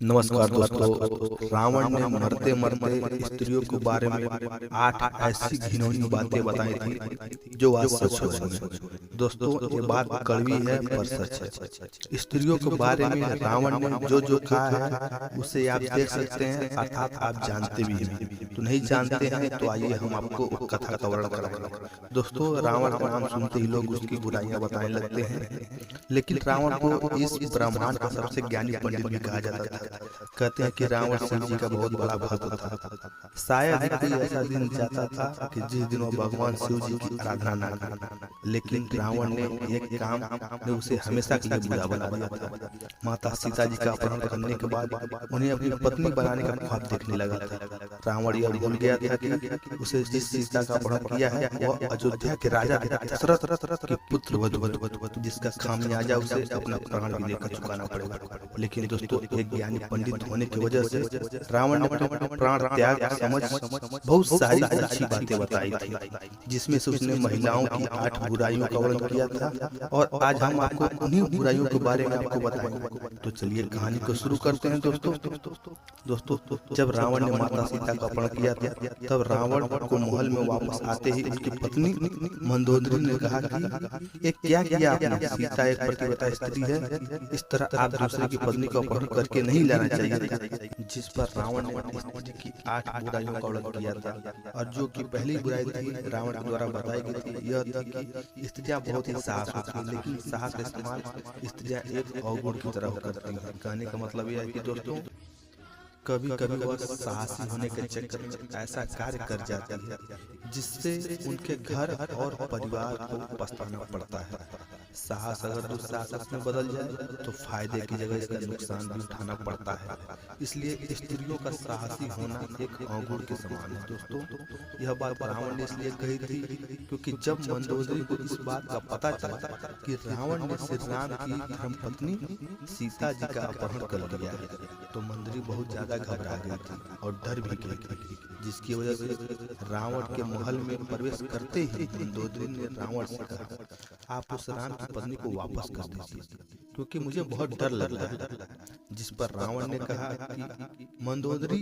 नमस्कार दोस्तों। रावण ने मरते मरते स्त्रियों के बारे में 8 ऐसी घिनौनी बातें बताई थी जो आज सच हो रही हैं। दोस्तों, ये बात कड़वी है पर सच है। स्त्रियों के बारे में रावण ने जो जो कहा है उसे आप देख सकते हैं, अर्थात आप जानते भी हैं। तो नहीं जानते हैं तो आइए हम आपको कथा का वर्णन कराएंगे। दोस्तों, रावण का नाम सुनते ही लोग उसकी बुराइयां बताने लगते हैं, लेकिन रावण को इस ब्रह्मांड का सबसे ज्ञानी पंडित भी कहा जाता था। कहते हैं कि रावण शिव जी का बहुत बड़ा भक्त था। शायद ही कोई ऐसा दिन जाता था कि जिस दिन वो भगवान शिव जी की आराधना ना करे, लेकिन रावण ने एक काम ने उसे हमेशा के लिए बुरा बना दिया था। माता सीता जी का अपहरण करने के बाद उन्हें अपनी पत्नी बनाने का ख्वाब देखने लगा था। रावण यह भूल गया था कि उसे जिस सीता का अपहरण किया है वह अयोध्या के राजा दशरथ के पुत्र वधु, जिसका खामियाजा उसे अपना प्राण भी लेकर चुकाना पड़ेगा। लेकिन दोस्तों, एक ज्ञानी पंडित होने की वजह से रावण ने अपने प्राण त्याग समझ बहुत सारी अच्छी बातें बताई थी, जिसमें से उसने महिलाओं की 8 बुराइयों का वर्णन किया था। और आज हम आपको उन्हीं बुराइयों के बारे में आपको बताएंगे। तो चलिए कहानी को शुरू करते हैं। दोस्तों, जब रावण ने माता सीता का अपहरण किया था, तब रावण को महल में वापस आते ही उसकी पत्नी मंदोदरी ने कहा कि ये क्या किया आपने? सीता एक पतिव्रता स्त्री है, इस तरह आप दूसरे की पत्नी को अपहरण करके नहीं लाना चाहिए। जिस पर रावण ने स्त्री की 8 बुराइयों का वर्णन किया था। और जो कि पहली बुराई थी रावण के द्वारा बताई गई थी, यह थी कि स्त्रियां बहुत ही साहस होती हैं, लेकिन साहस का इस्तेमाल स्त्रियां एक अवगुण की तरह करती हैं। कहने का मतलब यह है कि दोस्तों, कभी कभी वह साहसी होने के चक्कर में ऐसा कार्य कर जाती है जिससे उनके घर और परिवार को पछताना पड़ता है। साहस अगर दुस्साहस में बदल जाए तो फायदे की जगह इसका नुकसान भी उठाना पड़ता है। इसलिए स्त्रियों का साहसी होना एक अवगुण के समान है। दोस्तों, यह बात रावण ने इसलिए कही थी क्योंकि जब मंदोदरी को इस बात का पता चला कि रावण ने श्री राम की धर्मपत्नी सीता जी का अपहरण कर लिया है, तो मंदोदरी बहुत ज्यादा घबरा गई थी और डर भी गई थी, जिसकी वजह से रावण के महल में प्रवेश करते ही मंदोदरी ने रावण से कहा, आप उस राम की पत्नी को वापस कर दीजिए क्योंकि मुझे बहुत डर लग रहा है। जिस पर रावण ने कहा कि मंदोदरी,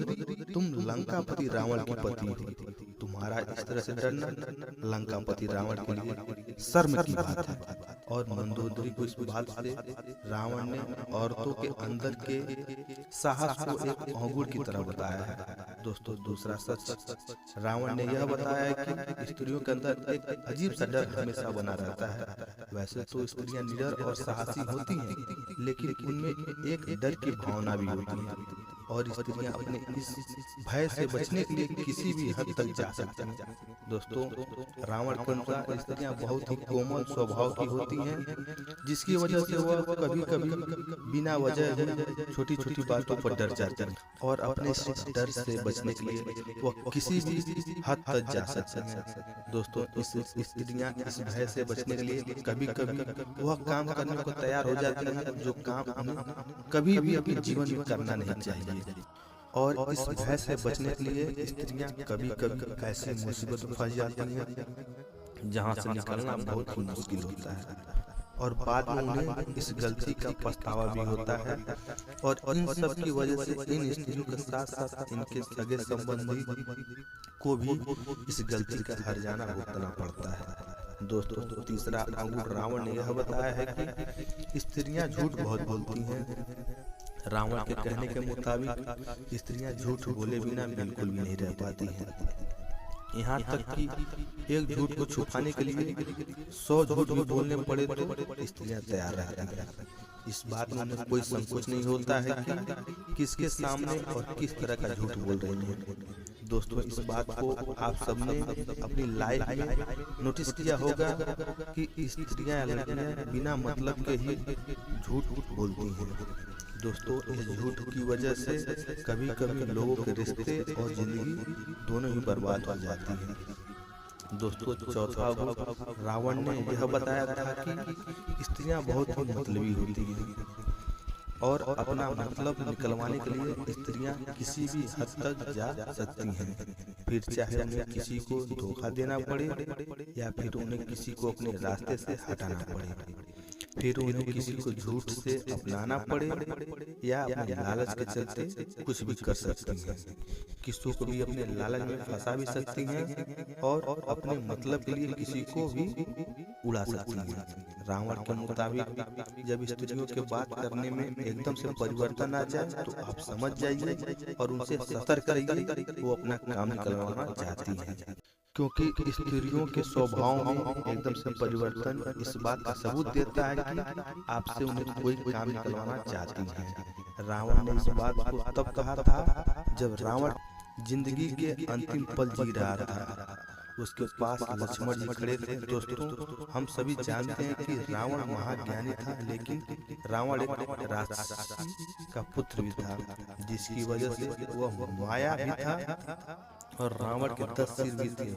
तुम लंकापति रावण की पत्नी हो, तुम्हारा इस तरह से डरना लंकापति रावण के लिए शर्म की बात है। और मंदोदरी को इस बात से रावण ने औरतों के अंदर के साहस को एक अवगुण की तरह बताया है। दोस्तों, दूसरा सच रावण ने यह बताया है कि स्त्रियों के अंदर एक अजीब सा डर हमेशा बना रहता है। वैसे तो स्त्रियां निडर और साहसी होती हैं, लेकिन उनमें एक डर की भावना भी होती है और स्त्रियां अपने इस भय से बचने के लिए किसी भी हद तक जा सकती हैं। दोस्तों, रावण के अनुसार स्त्रियां बहुत ही कोमल स्वभाव की होती हैं, जिसकी वजह से वह कभी कभी बिना वजह छोटी छोटी बातों पर डर जाती हैं और अपने इस डर से बचने के लिए वह किसी भी हद तक जा सकती हैं। दोस्तों, इस स्त्रियां इस भय से बचने के लिए कभी कभी वह काम करने को तैयार हो जाती हैं जो काम उन्हें कभी भी अपने जीवन में करना नहीं चाहिए। और इस भय से बचने के लिए स्त्रियां कभी कभी ऐसी मुसीबत में फंस जाती हैं जहां से निकलना बहुत ही मुश्किल होता है और बाद में उन्हें इस गलती का पछतावा भी होता है। और इन सब की वजह से इन स्त्रियों के साथ साथ इनके सगे संबंधी को भी इस गलती का हर्जाना भुगतना पड़ता है। दोस्तों, तीसरा अवगुण रावण ने यह बताया है कि स्त्रियां झूठ बहुत बोलती हैं। रावण के कहने के मुताबिक स्त्रियां झूठ बोले बिना बिल्कुल भी नहीं रह पाती हैं। यहाँ तक कि एक झूठ को छुपाने के लिए 100 झूठ भी बोलने पड़े तो स्त्रियां तैयार रहती हैं। इस बात में उन्हें कोई संकोच नहीं होता है कि किसके सामने और किस तरह का झूठ बोल रही हैं। दोस्तों, इस बात को आप सबने अपनी लाइफ में नोटिस किया होगा कि स्त्रियां लड़कियां बिना मतलब के ही झूठ बोलती हैं। दोस्तों, इस झूठ की वजह से कभी कभी लोगों के रिश्ते और जिंदगी दोनों ही बर्बाद हो जाती हैं। दोस्तों, चौथा गुण रावण ने यह बताया था कि स्त्रियां बहुत ही मतलबी होती हैं और अपना मतलब निकलवाने के लिए स्त्रियां किसी भी हद तक जा सकती हैं, फिर चाहे उन्हें किसी को धोखा देना पड़े या फिर उन्हें किसी को अपने रास्ते से हटाना पड़े। फिर उन्हें किसी को झूठ से अपनाना पड़े या अपने लालच के चलते कुछ भी कर सकती हैं। किसी को भी अपने लालच में फंसा भी सकती हैं और अपने मतलब के लिए किसी को भी उड़ा सकती हैं। रावण के मुताबिक जब स्त्रियों के बात करने में एकदम से परिवर्तन आ जाए तो आप समझ जाइए और उनसे सतर्क रहिए, वो अपना काम निकलवाना चाहती हैं। क्योंकि स्त्रियों के स्वभाव में एकदम से परिवर्तन इस बात का सबूत देता है कि आपसे उन्हें कोई काम निकलवाना चाहती हैं। रावण ने इस बात को तब कहा था जब रावण जिंदगी के अंतिम पल जी रहा था। उसके पास लक्ष्मण जी खड़े थे। दोस्तों, हम सभी जानते हैं कि रावण महाज्ञानी था, लेकिन रावण एक राक्षसी का पुत्र भी था, जिसकी वजह से वह माया भी था और रावण के 10 सिर भी थे।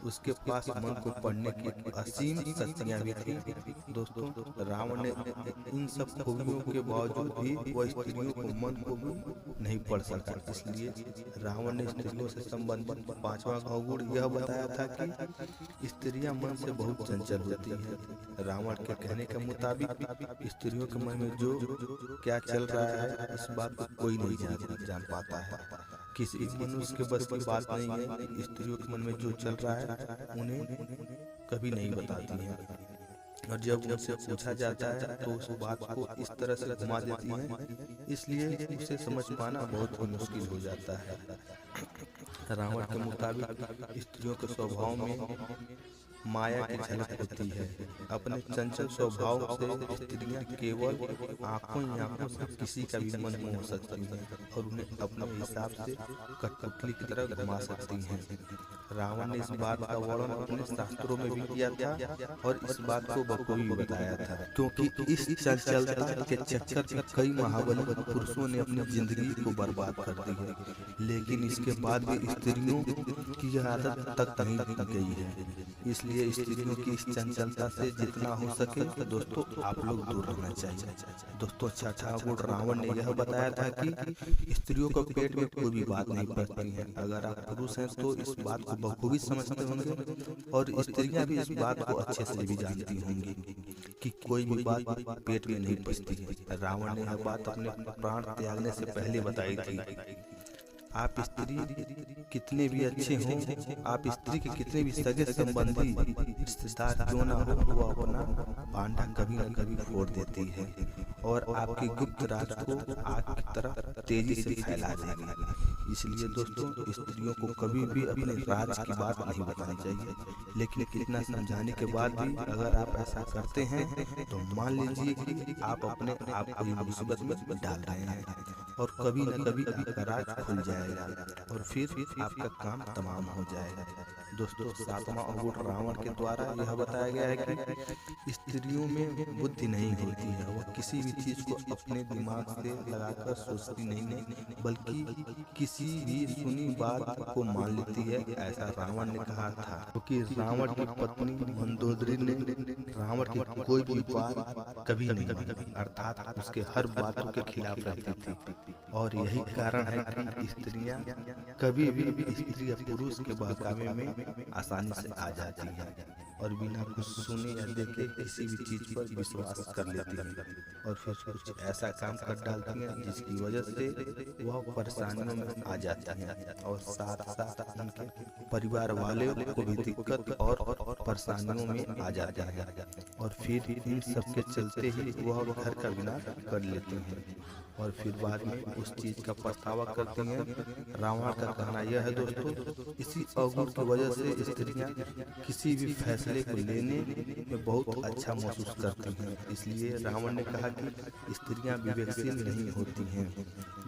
उसके पास मन को पढ़ने की असीम शक्तियां भी थी। दोस्तों, रावण ने इन सब खूबियों के बावजूद भी वह स्त्रियों को मन को नहीं पढ़ सका। इसलिए रावण ने स्त्रियों से संबंधित 5वां अवगुण यह बताया था कि स्त्रियां मन से बहुत चंचल होती हैं। रावण के कहने के मुताबिक स्त्रियों के मन में जो क्या चल रहा है इस बात को कोई नहीं जान पाता है। किसी मनुष्य के बस की बात नहीं है। स्त्रियों के मन में जो चल रहा है उन्हें कभी नहीं बताती हैं, और जब उनसे पूछा जाता है तो उस बात को इस तरह से घुमा देती हैं, इसलिए उसे समझ पाना बहुत ही मुश्किल हो जाता है। रावण के मुताबिक स्त्रियों के स्वभाव में माया की झलक होती है। अपने चंचल स्वभाव से स्त्रियां केवल आंखों ही आंखों से किसी का भी मन मोह सकती हैं और उन्हें अपने हिसाब से कठपुतली की तरह घुमा सकती हैं। रावण ने इस बात का वर्णन अपने शास्त्रों में भी किया था और इस बात को बखूबी बताया था, क्योंकि इस चंचलता के चक्कर में कई महाबली पुरुषों ने अपनी जिंदगी को बर्बाद कर दी है, लेकिन इसके बाद भी स्त्रियों की यह आदत तक नहीं गई है। इसलिए स्त्रियों की इस चंचलता से जितना हो सके तो दोस्तों आप लोग दूर रहना चाहिए। दोस्तों, छठा गुण रावण ने यह बताया था कि स्त्रियों को पेट में कोई भी बात नहीं पड़ती है। अगर आप पुरुष हैं तो इस बात को बखूबी समझते होंगे और स्त्रियां भी इस बात को अच्छे से भी जानती होंगी कि कोई भी बात पेट में नहीं पचती है। रावण ने यह बात अपने प्राण त्यागने से पहले बताई थी। आप स्त्री कितने भी अच्छे हों, आप स्त्री के कितने भी सगे संबंधी रिश्तेदार क्यों ना हो, वो अपना भांडा कभी न कभी फोड़ देती है और आपकी गुप्त राज को आग की तरह तेजी से फैला देगी। इसलिए दोस्तों, स्त्रियों को कभी भी अपने राज की बात नहीं बतानी चाहिए, लेकिन कितना समझाने के बाद भी अगर आप ऐसा करते हैं तो मान लीजिए कि आप अपने आप को मुसीबत में डाल रहे हैं और कभी न कभी आपका राज खुल जाएगा और फिर आपका काम तमाम हो जाएगा। दोस्तों, 7वां अवगुण रावण के द्वारा यह बताया गया है कि स्त्रियों में बुद्धि नहीं होती है। वह किसी भी चीज को अपने दिमाग से लगाकर सोचती नहीं, बल्कि किसी भी सुनी बात को मान लेती है, ऐसा रावण ने कहा था। क्योंकि रावण की पत्नी मंदोदरी ने रावण की कोई भी बात कभी नहीं मानी, अर्थात उसके हर बातों के खिलाफ रहती थी। और यही कारण है कि स्त्रियां कभी भी स्त्री या पुरुष के बहकावे में आसानी से आ जाती है और बिना कुछ सुने या देखे किसी भी चीज पर विश्वास कर लेती है और फिर कुछ ऐसा काम कर डालती हैं जिसकी वजह से वह परेशानियों में आ जाती हैं और साथ साथ उनके परिवार वाले को भी दिक्कत और परेशानियों में आ जाते हैं और फिर इन सब के चलते ही वह घर का विनाश कर लेती हैं और फिर बाद में उस चीज का पछतावा करती हैं। रावण का कहना यह है दोस्तों, इसी अवगुण की वजह से स्त्रियां किसी भी फैसले को लेने में बहुत अच्छा महसूस करती हैं। इसलिए रावण ने कहा कि स्त्रियां विवेकशील नहीं होती हैं।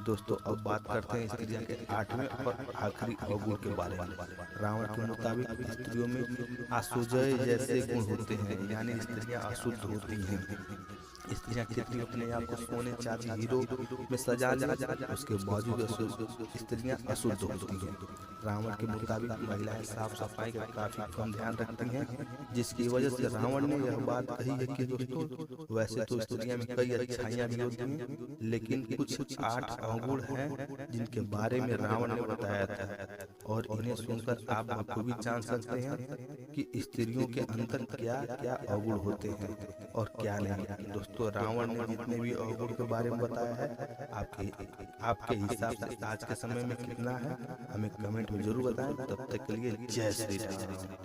दोस्तों, अब बात करते हैं स्त्रियां के 8वें और आखिरी अवगुण के बारे में। रावण के मुताबिक स्त्रियों में आशुजय जैसे गुण होते हैं, यानी स्त्रियां अशुद्ध होती हैं। बिना कितनी अपने आप को सोने चांदी हीरो में सजा ले, उसके बावजूद स्त्रियां अशुद्ध होती हैं। रावण के मुताबिक महिलाएं साफ सफाई का काफी कम ध्यान रखती हैं, जिसकी वजह से रावण ने यह बात कही है कि दोस्तों वैसे तो स्त्रियां में कई अच्छाइयां भी होती हैं, लेकिन कुछ 8 अवगुण हैं जिनके बारे में रावण ने बताया था, और इन्हें सुनकर आप बखूबी जान सकते हैं कि स्त्रियों के अंदर क्या क्या अवगुण होते हैं और क्या नहीं। दोस्तों रावण ने जितने भी अवगुण के बारे में बताया है, आपके हिसाब से आज के समय में कितना है, हमें कमेंट में जरूर बताएं। तब तक के लिए जय श्री राम।